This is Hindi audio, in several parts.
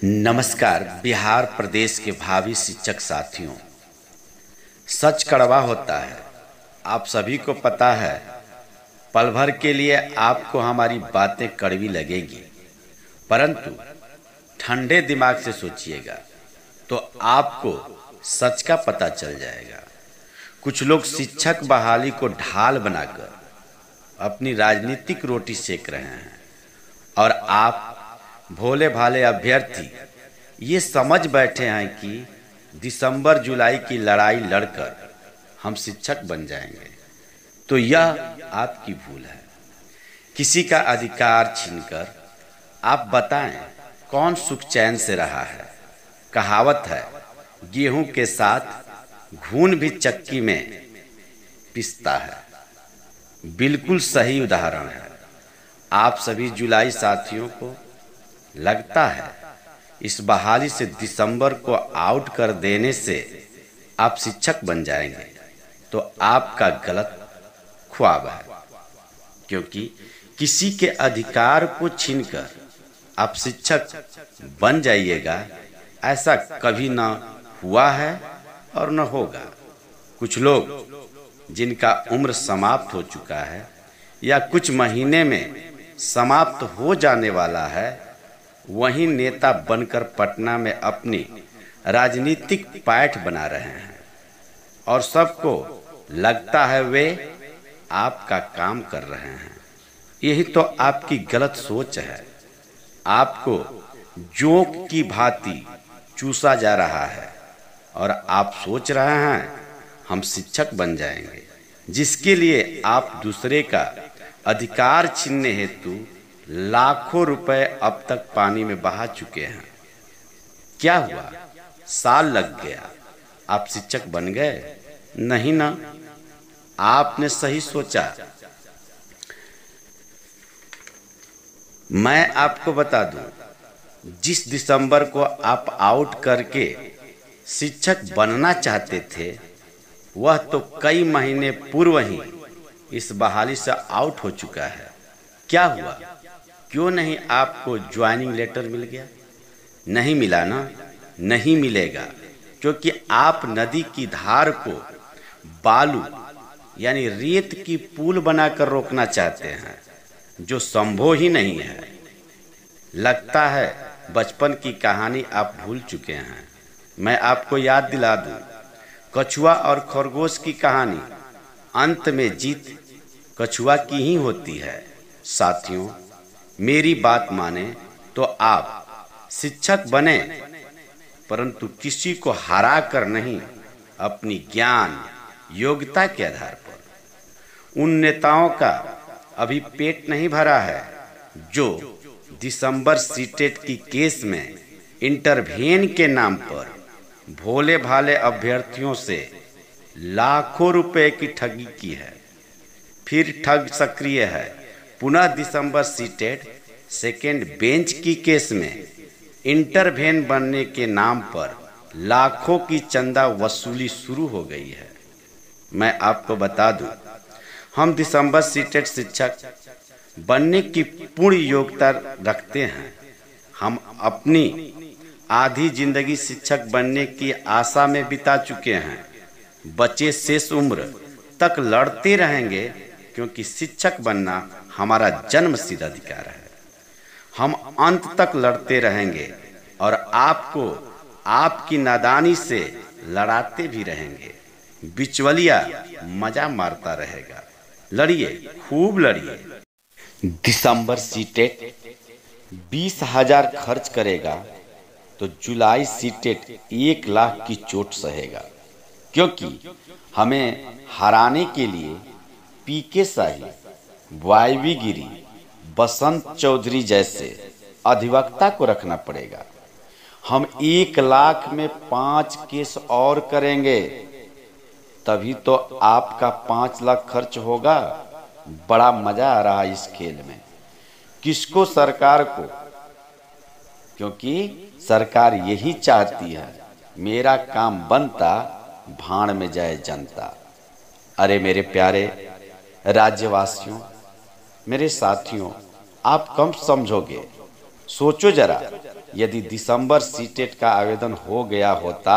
नमस्कार। बिहार प्रदेश के भावी शिक्षक साथियों, सच कड़वा होता है, आप सभी को पता है। पल भर के लिए आपको हमारी बातें कड़वी लगेंगी, परंतु ठंडे दिमाग से सोचिएगा तो आपको सच का पता चल जाएगा। कुछ लोग शिक्षक बहाली को ढाल बनाकर अपनी राजनीतिक रोटी सेक रहे हैं और आप भोले भाले अभ्यर्थी ये समझ बैठे हैं कि दिसंबर जुलाई की लड़ाई लड़कर हम शिक्षक बन जाएंगे। तो यह आपकी भूल है। किसी का अधिकार छीनकर आप बताएं कौन सुख चैन से रहा है। कहावत है, गेहूं के साथ घून भी चक्की में पिसता है। बिल्कुल सही उदाहरण है। आप सभी जुलाई साथियों को लगता है इस बहाली से दिसंबर को आउट कर देने से आप शिक्षक बन जाएंगे, तो आपका गलत ख्वाब है। क्योंकि किसी के अधिकार को छीनकर आप शिक्षक बन जाइएगा, ऐसा कभी ना हुआ है और न होगा। कुछ लोग जिनका उम्र समाप्त हो चुका है या कुछ महीने में समाप्त हो जाने वाला है, वही नेता बनकर पटना में अपनी राजनीतिक पैठ बना रहे हैं और सबको लगता है वे आपका काम कर रहे हैं। यही तो आपकी गलत सोच है। आपको जोंक की भांति चूसा जा रहा है और आप सोच रहे हैं हम शिक्षक बन जाएंगे, जिसके लिए आप दूसरे का अधिकार छीनने हेतु लाखों रुपए अब तक पानी में बहा चुके हैं। क्या हुआ? साल लग गया, आप शिक्षक बन गए? नहीं ना, आपने सही सोचा। मैं आपको बता दूं, जिस दिसंबर को आप आउट करके शिक्षक बनना चाहते थे, वह तो कई महीने पूर्व ही इस बहाली से आउट हो चुका है। क्या हुआ? क्यों नहीं आपको ज्वाइनिंग लेटर मिल गया? नहीं मिला ना, नहीं मिलेगा, क्योंकि आप नदी की धार को बालू यानी रेत की पुल बनाकर रोकना चाहते हैं, जो संभव ही नहीं है। लगता है बचपन की कहानी आप भूल चुके हैं। मैं आपको याद दिला दूं, कछुआ और खरगोश की कहानी, अंत में जीत कछुआ की ही होती है। साथियों, मेरी बात माने तो आप शिक्षक बने, परंतु किसी को हरा कर नहीं, अपनी ज्ञान योग्यता के आधार पर। उन नेताओं का अभी पेट नहीं भरा है जो दिसंबर सीटेट की केस में इंटरवेन के नाम पर भोले भाले अभ्यर्थियों से लाखों रुपए की ठगी की है। फिर ठग सक्रिय है। पुनः दिसंबर सीटेट सेकेंड बेंच की केस में इंटरवेन बनने के नाम पर लाखों की चंदा वसूली शुरू हो गई है। मैं आपको बता दूं, हम दिसंबर सीटेट शिक्षक बनने की पूर्ण योग्यता रखते हैं। हम अपनी आधी जिंदगी शिक्षक बनने की आशा में बिता चुके हैं। बचे शेष उम्र तक लड़ते रहेंगे, क्योंकि शिक्षक बनना हमारा जन्मसिद्ध अधिकार है। हम अंत तक लड़ते रहेंगे और आपको आपकी नादानी से लड़ाते भी रहेंगे। बिचवलिया मजा मारता रहेगा। लड़िए, खूब लड़िए। दिसंबर सीटेट 20,000 खर्च करेगा तो जुलाई सीटेट 1 लाख की चोट सहेगा, क्योंकि हमें हराने के लिए पीके शाही, वायवी गिरी, बसंत चौधरी जैसे अधिवक्ता को रखना पड़ेगा। हम 1 लाख में 5 केस और करेंगे, तभी तो आपका 5 लाख खर्च होगा। बड़ा मजा आ रहा है इस खेल में। किसको? सरकार को, क्योंकि सरकार यही चाहती है मेरा काम बनता, भाड़ में जाए जनता। अरे मेरे प्यारे राज्यवासियों, मेरे साथियों, आप कम समझोगे। सोचो जरा, यदि दिसंबर सीटेट का आवेदन हो गया होता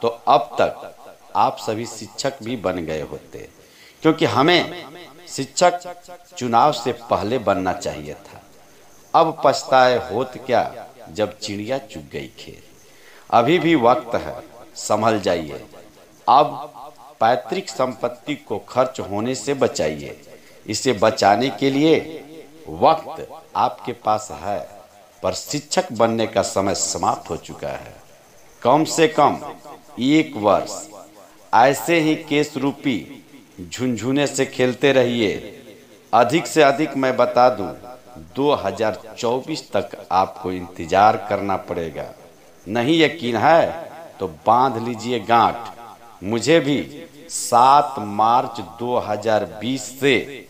तो अब तक आप सभी शिक्षक भी बन गए होते, क्योंकि हमें शिक्षक चुनाव से पहले बनना चाहिए था। अब पछताए होत क्या जब चिड़िया चुग गई खेत। अभी भी वक्त है, संभल जाइए। अब पैतृक संपत्ति को खर्च होने से बचाइए। इसे बचाने के लिए वक्त आपके पास है, पर शिक्षक बनने का समय समाप्त हो चुका है। कम से कम 1 वर्ष ऐसे ही केस रूपी झुनझुने से खेलते रहिए। अधिक से अधिक मैं बता दूं, 2024 तक आपको इंतजार करना पड़ेगा। नहीं यकीन है तो बांध लीजिए गांठ। मुझे भी 7 मार्च 2020 से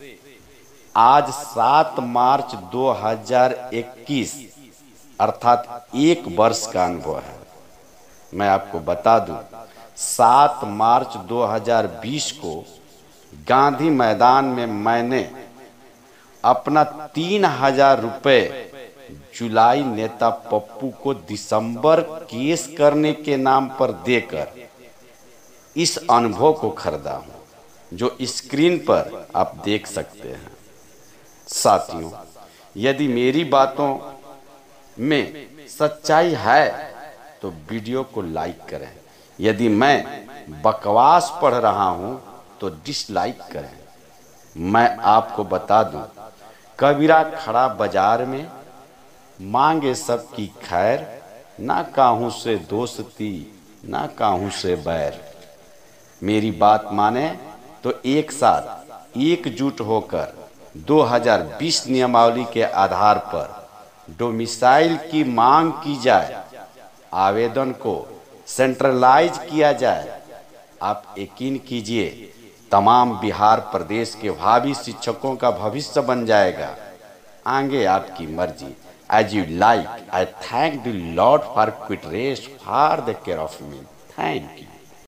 आज 7 मार्च 2021 अर्थात 1 वर्ष का अनुभव है। मैं आपको बता दूं, 7 मार्च 2020 को गांधी मैदान में मैंने अपना 3000 रुपये जुलाई नेता पप्पू को दिसंबर केस करने के नाम पर देकर इस अनुभव को खरीदा हूं, जो स्क्रीन पर आप देख सकते हैं। साथियों, यदि मेरी बातों में सच्चाई है तो वीडियो को लाइक करें। यदि मैं बकवास पढ़ रहा हूं तो डिसलाइक करें। मैं आपको बता दूं, कबीरा खड़ा बाजार में मांगे सबकी खैर, ना काहू से दोस्ती ना काहू से बैर। मेरी बात माने तो एक साथ एकजुट होकर 2020 नियमावली के आधार पर डोमिसाइल की मांग की जाए, आवेदन को सेंट्रलाइज किया जाए। आप यकीन कीजिए, तमाम बिहार प्रदेश के भावी शिक्षकों का भविष्य बन जाएगा। आगे आपकी मर्जी। As you like, I thank the Lord for quick rest for the care of me. Thank you.